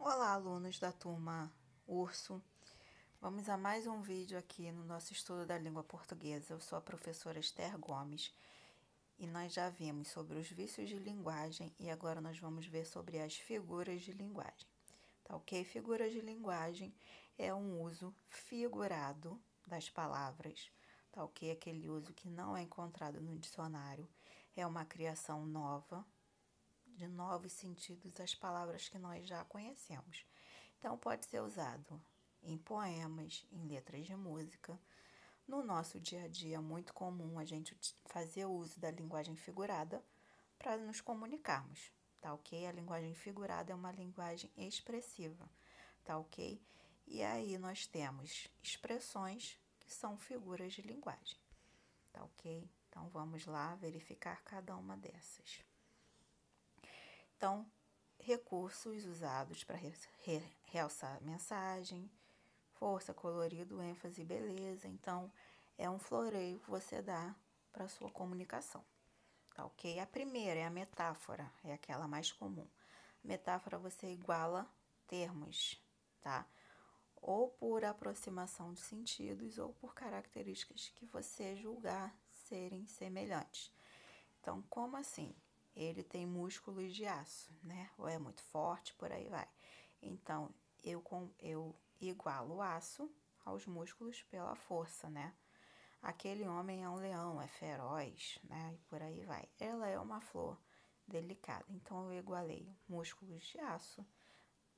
Olá, alunos da turma Urso. Vamos a mais um vídeo aqui no nosso estudo da língua portuguesa. Eu sou a professora Esther Gomes e nós já vimos sobre os vícios de linguagem e agora nós vamos ver sobre as figuras de linguagem. Tá ok? Figuras de linguagem é um uso figurado das palavras, tá ok? Aquele uso que não é encontrado no dicionário. É uma criação nova, de novos sentidos às palavras que nós já conhecemos. Então, pode ser usado em poemas, em letras de música. No nosso dia a dia, é muito comum a gente fazer uso da linguagem figurada para nos comunicarmos, tá ok? A linguagem figurada é uma linguagem expressiva, tá ok? E aí nós temos expressões que são figuras de linguagem, tá ok? Então, vamos lá verificar cada uma dessas. Então, recursos usados para realçar a mensagem, força, colorido, ênfase e beleza. Então, é um floreio que você dá para a sua comunicação, tá ok? A primeira é a metáfora, é aquela mais comum. A metáfora você iguala termos, tá? Ou por aproximação de sentidos ou por características que você julgar serem semelhantes. Então, como assim? Ele tem músculos de aço, né? Ou é muito forte, por aí vai. Então, eu igualo o aço aos músculos pela força, né? Aquele homem é um leão, é feroz, né? E por aí vai. Ela é uma flor delicada. Então, eu igualei músculos de aço,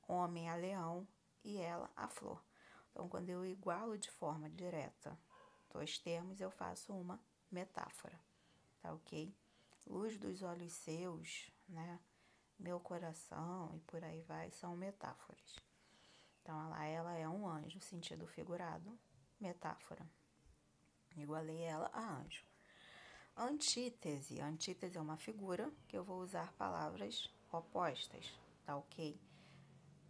homem a leão e ela a flor. Então, quando eu igualo de forma direta dois termos, eu faço uma metáfora, tá ok? Luz dos olhos seus, né? Meu coração e por aí vai, são metáforas. Então, ela é um anjo, sentido figurado, metáfora. Igualei ela a anjo. Antítese. Antítese é uma figura que eu vou usar palavras opostas, tá ok?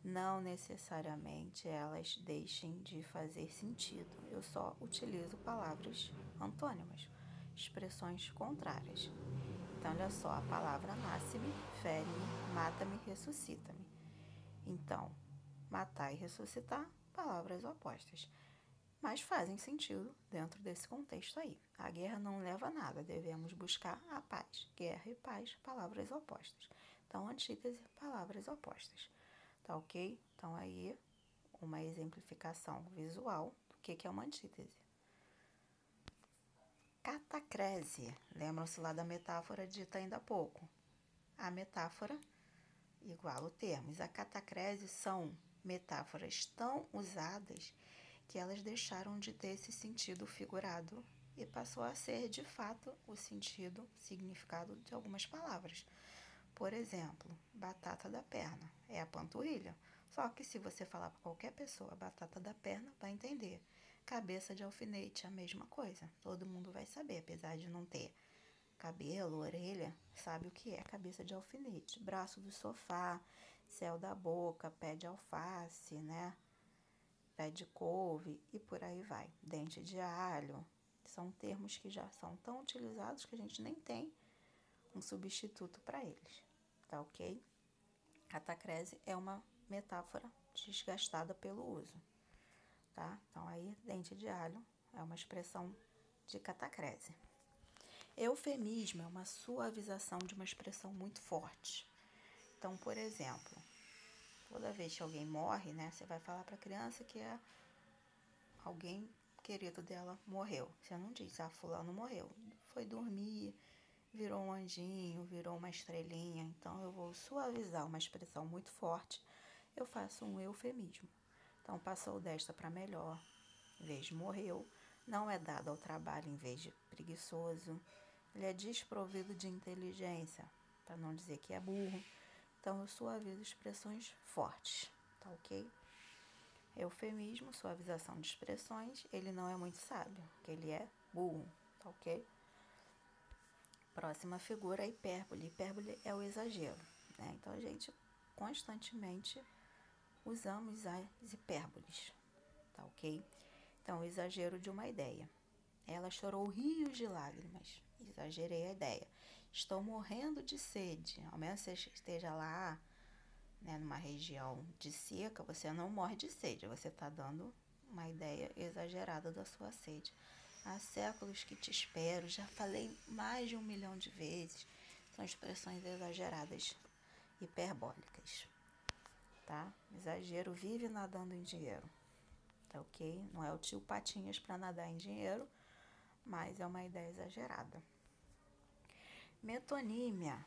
Não necessariamente elas deixem de fazer sentido. Eu só utilizo palavras antônimas, expressões contrárias. Então, olha só, a palavra nasce-me, fere-me, mata-me, ressuscita-me. Então, matar e ressuscitar, palavras opostas. Mas fazem sentido dentro desse contexto aí. A guerra não leva a nada, devemos buscar a paz. Guerra e paz, palavras opostas. Então, antítese, palavras opostas. Tá ok? Então, aí, uma exemplificação visual do que é uma antítese. Catacrese. Lembram-se lá da metáfora dita ainda há pouco. A metáfora igual o termos. A catacrese são metáforas tão usadas que elas deixaram de ter esse sentido figurado e passou a ser, de fato, o sentido, significado de algumas palavras. Por exemplo, batata da perna é a panturrilha. Só que se você falar para qualquer pessoa batata da perna, vai entender. Cabeça de alfinete, a mesma coisa. Todo mundo vai saber, apesar de não ter cabelo, orelha, sabe o que é cabeça de alfinete. Braço do sofá, céu da boca, pé de alface, né? Pé de couve e por aí vai. Dente de alho. São termos que já são tão utilizados que a gente nem tem um substituto para eles, tá ok? Catacrese é uma metáfora desgastada pelo uso, tá? Então, aí, dente de alho é uma expressão de catacrese. Eufemismo é uma suavização de uma expressão muito forte. Então, por exemplo, toda vez que alguém morre, né, você vai falar para a criança que alguém querido dela morreu. Você não diz, fulano morreu. Foi dormir, virou um anjinho, virou uma estrelinha. Então, eu vou suavizar uma expressão muito forte. Eu faço um eufemismo. Então, passou desta para melhor, em vez de morreu. Não é dado ao trabalho em vez de preguiçoso. Ele é desprovido de inteligência, para não dizer que é burro. Então, eu suavizo expressões fortes, tá ok? Eufemismo, suavização de expressões. Ele não é muito sábio, porque ele é burro, tá ok? Próxima figura, hipérbole. Hipérbole é o exagero, né? Então, a gente constantemente usamos as hipérboles, tá ok? Então, o exagero de uma ideia. Ela chorou rios de lágrimas. Exagerei a ideia. Estou morrendo de sede. Ao menos você esteja lá né, numa região de seca, você não morre de sede, você está dando uma ideia exagerada da sua sede. Há séculos que te espero, já falei mais de 1 milhão de vezes, são expressões exageradas, hiperbólicas, tá? Exagero vive nadando em dinheiro, tá ok? Não é o tio Patinhas para nadar em dinheiro, mas é uma ideia exagerada. Metonímia,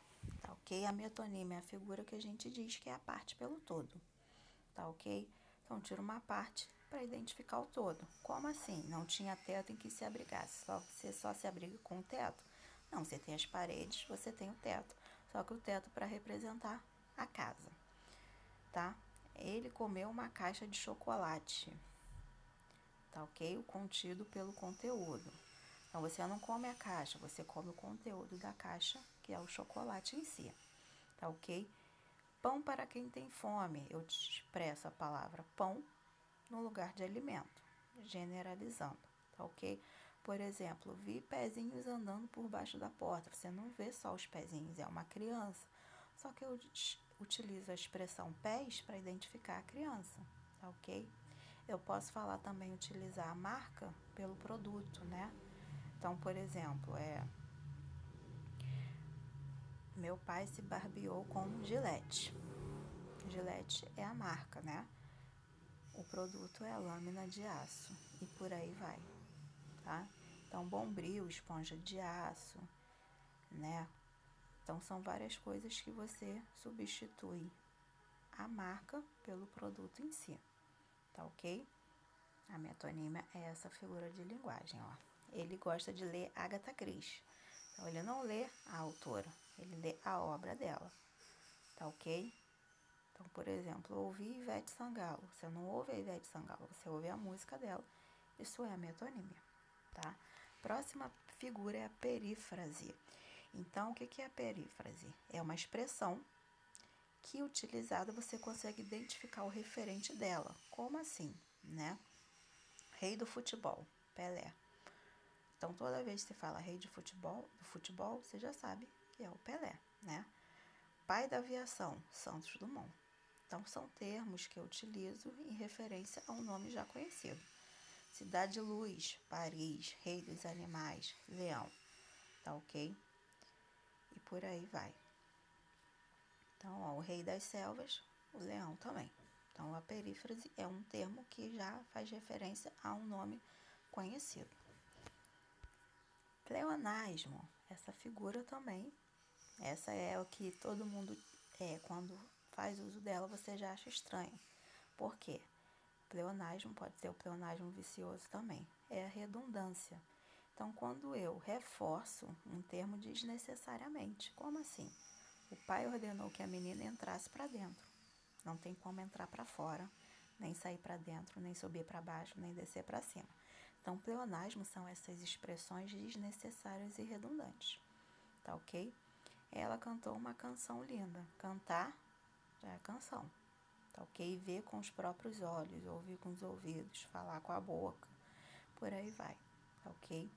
tá ok? A metonímia é a figura que a gente diz que é a parte pelo todo, tá ok? Então, tira uma parte para identificar o todo. Como assim? Não tinha teto em que se abrigasse, você só se abriga com o teto? Não, você tem as paredes, você tem o teto, só que o teto para representar a casa, tá? Ele comeu uma caixa de chocolate, tá ok? O contido pelo conteúdo. Então, você não come a caixa, você come o conteúdo da caixa, que é o chocolate em si, tá ok? Pão para quem tem fome, eu te expresso a palavra pão no lugar de alimento, generalizando, tá ok? Por exemplo, vi pezinhos andando por baixo da porta, você não vê só os pezinhos, é uma criança, só que eu utilizo a expressão pés para identificar a criança, tá ok? Eu posso falar também, utilizar a marca pelo produto, né? Então, por exemplo, meu pai se barbeou com Gillette. Gillette é a marca, né? O produto é a lâmina de aço e por aí vai, tá? Então, Bombril, esponja de aço, né? Então, são várias coisas que você substitui a marca pelo produto em si, tá ok? A metonímia é essa figura de linguagem, ó. Ele gosta de ler Agatha Christie. Então, ele não lê a autora, ele lê a obra dela, tá ok? Então, por exemplo, ouvir Ivete Sangalo. Você não ouve a Ivete Sangalo, você ouve a música dela. Isso é a metonímia, tá? Próxima figura é a perífrase. Então, o que é a perífrase? É uma expressão que, utilizada, você consegue identificar o referente dela. Como assim, né? Rei do futebol, Pelé. Então, toda vez que você fala rei de futebol, você já sabe que é o Pelé, né? Pai da aviação, Santos Dumont. Então, são termos que eu utilizo em referência a um nome já conhecido. Cidade Luz, Paris, Rei dos Animais, Leão, tá ok? E por aí vai. Então, ó, o Rei das Selvas, o Leão também. Então, a perífrase é um termo que já faz referência a um nome conhecido. Pleonasmo, essa figura também, essa é o que todo mundo, quando faz uso dela, você já acha estranho. Por quê? Pleonasmo pode ser o pleonasmo vicioso também, é a redundância. Então, quando eu reforço um termo desnecessariamente, como assim? O pai ordenou que a menina entrasse para dentro. Não tem como entrar para fora, nem sair para dentro, nem subir para baixo, nem descer para cima. Então, pleonasmo são essas expressões desnecessárias e redundantes, tá ok? Ela cantou uma canção linda. Cantar já é canção, tá ok? Ver com os próprios olhos, ouvir com os ouvidos, falar com a boca, por aí vai, tá ok?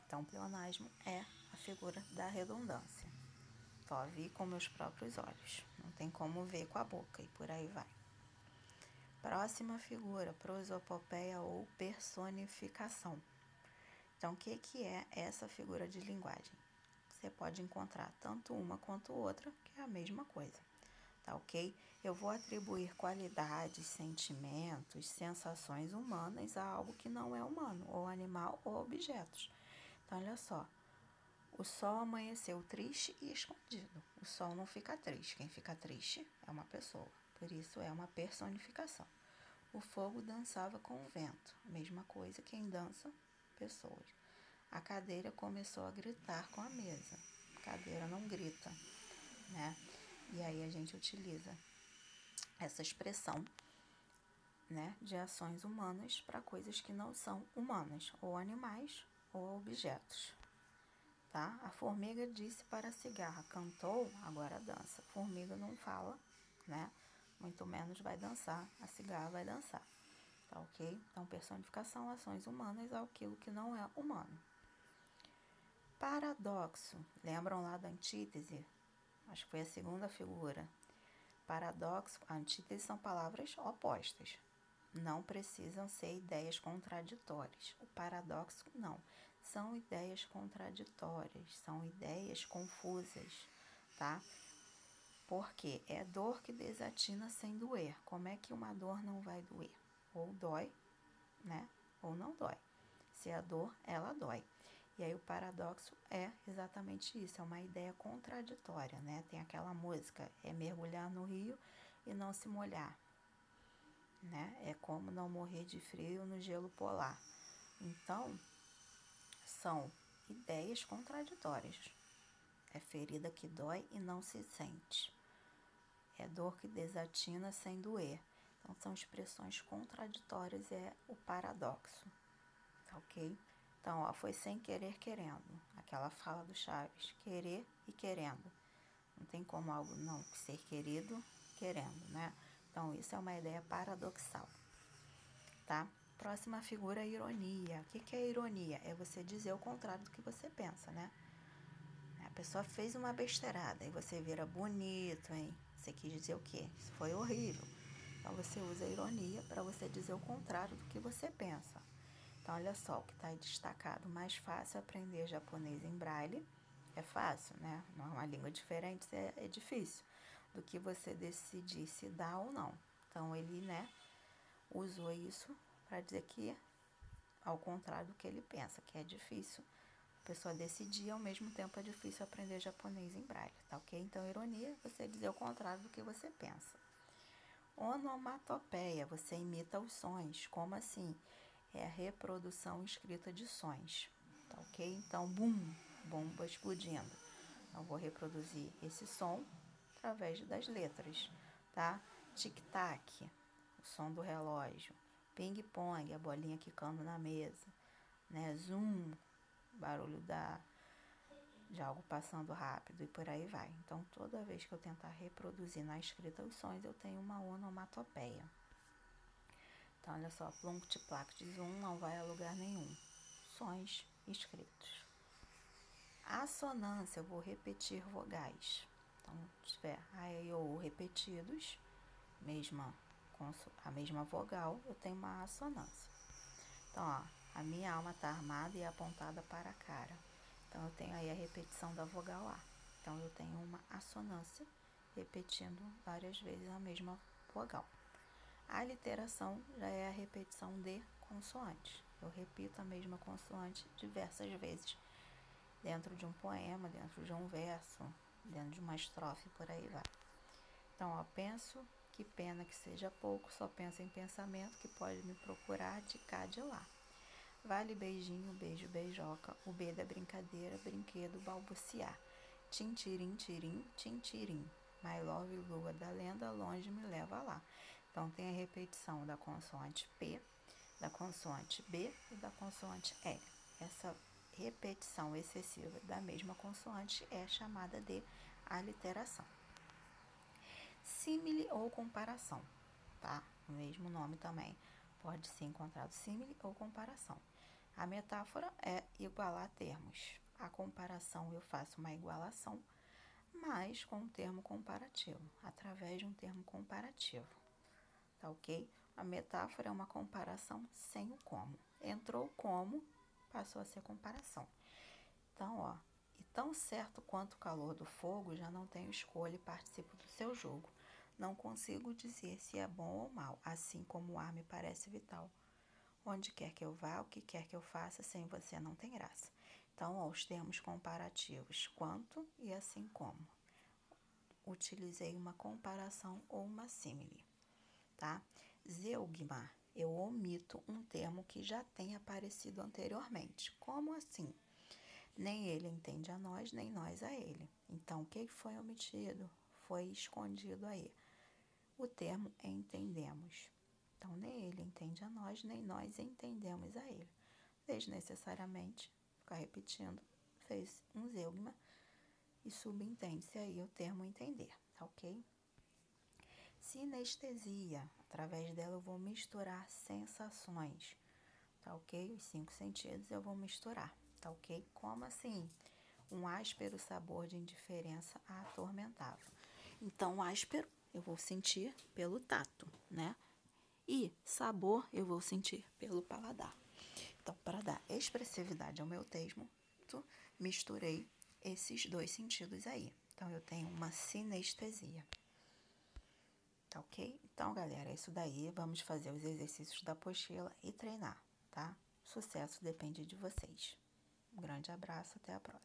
Então, pleonasmo é a figura da redundância. Só vi com meus próprios olhos, não tem como ver com a boca e por aí vai. Próxima figura, prosopopeia ou personificação. Então, o que é essa figura de linguagem? Você pode encontrar tanto uma quanto outra, que é a mesma coisa, tá ok? Eu vou atribuir qualidades, sentimentos, sensações humanas a algo que não é humano, ou animal, ou objetos. Então, olha só, o sol amanheceu triste e escondido. O sol não fica triste, quem fica triste é uma pessoa, por isso é uma personificação. O fogo dançava com o vento, mesma coisa, quem dança, pessoas. A cadeira começou a gritar com a mesa. A cadeira não grita, né? E aí a gente utiliza essa expressão, né, de ações humanas para coisas que não são humanas, ou animais ou objetos, tá? A formiga disse para a cigarra, cantou, agora dança. A formiga não fala, né? Muito menos vai dançar, a cigarra vai dançar, tá ok? Então, personificação, ações humanas àquilo que não é humano. Paradoxo, lembram lá da antítese? Acho que foi a segunda figura. Paradoxo, antítese são palavras opostas. Não precisam ser ideias contraditórias. O paradoxo, não. São ideias contraditórias, são ideias confusas, tá? Porque é dor que desatina sem doer. Como é que uma dor não vai doer? Ou dói, né? Ou não dói. Se é dor, ela dói. E aí o paradoxo é exatamente isso, é uma ideia contraditória, né? Tem aquela música, é mergulhar no rio e não se molhar, né? É como não morrer de frio no gelo polar. Então, são ideias contraditórias. É ferida que dói e não se sente. É dor que desatina sem doer. Então, são expressões contraditórias, é o paradoxo, tá ok? Então, ó, foi sem querer querendo. Aquela fala do Chaves, querer e querendo. Não tem como algo não ser querido querendo, né? Então, isso é uma ideia paradoxal, tá? Próxima figura é ironia. O que é ironia? É você dizer o contrário do que você pensa, né? A pessoa fez uma besteirada e você vira bonito, hein? Você quis dizer o quê? Isso foi horrível. Então, você usa a ironia para você dizer o contrário do que você pensa. Então, olha só, o que está aí destacado. Mais fácil aprender japonês em braille. É fácil, né? Não é uma língua diferente, é difícil. Do que você decidir se dá ou não. Então, ele, né, usou isso para dizer que, ao contrário do que ele pensa, que é difícil a pessoa decidir, ao mesmo tempo é difícil aprender japonês em braille, tá ok? Então, ironia, você dizer o contrário do que você pensa. Onomatopeia, você imita os sons. Como assim? É a reprodução escrita de sons, tá ok? Então, bum, bomba explodindo. Eu vou reproduzir esse som através das letras, tá? Tic-tac, o som do relógio. Ping-pong, a bolinha quicando na mesa, né? Zoom, barulho de algo passando rápido e por aí vai. Então, toda vez que eu tentar reproduzir na escrita os sons, eu tenho uma onomatopeia. Então, olha só, plunct-plact, zoom não vai a lugar nenhum. Sons escritos. Assonância, eu vou repetir vogais. Então, se tiver a, e, o repetidos, a mesma vogal, eu tenho uma assonância. Então, ó, a minha alma está armada e apontada para a cara. Então, eu tenho aí a repetição da vogal A. Então, eu tenho uma assonância repetindo várias vezes a mesma vogal. A aliteração já é a repetição de consoantes. Eu repito a mesma consoante diversas vezes dentro de um poema, dentro de um verso, dentro de uma estrofe, por aí vai. Então, ó, penso, que pena que seja pouco, só penso em pensamento que pode me procurar de cá de lá. Vale beijinho, beijo, beijoca, o B da brincadeira, brinquedo, balbuciar. Tintirim, tirim, tintirim. My love, lua da lenda, longe me leva lá. Então, tem a repetição da consoante P, da consoante B e da consoante E. Essa repetição excessiva da mesma consoante é chamada de aliteração. Símile ou comparação, tá? O mesmo nome também pode ser encontrado símile ou comparação. A metáfora é igualar termos. A comparação eu faço uma igualação, mas com um termo comparativo, através de um termo comparativo. Tá ok? A metáfora é uma comparação sem o como. Entrou o como, passou a ser comparação. Então, ó, e tão certo quanto o calor do fogo, já não tenho escolha e participo do seu jogo. Não consigo dizer se é bom ou mal, assim como o ar me parece vital. Onde quer que eu vá, o que quer que eu faça, sem você não tem graça. Então, ó, os termos comparativos, quanto e assim como. Utilizei uma comparação ou uma símile. Tá? Zeugma, eu omito um termo que já tem aparecido anteriormente. Como assim? Nem ele entende a nós, nem nós a ele. Então, o que foi omitido? Foi escondido aí. O termo entendemos. Então, nem ele entende a nós, nem nós entendemos a ele. Desnecessariamente, ficar repetindo, fez um zeugma e subentende-se aí o termo entender, tá ok? Sinestesia, através dela eu vou misturar sensações, tá ok? Os 5 sentidos eu vou misturar, tá ok? Como assim? Um áspero sabor de indiferença a atormentava. Então, áspero eu vou sentir pelo tato, né? E sabor eu vou sentir pelo paladar. Então, para dar expressividade ao meu texto, misturei esses dois sentidos aí. Então, eu tenho uma sinestesia. Tá ok? Então, galera, é isso daí. Vamos fazer os exercícios da apostila e treinar, tá? Sucesso depende de vocês. Um grande abraço, até a próxima.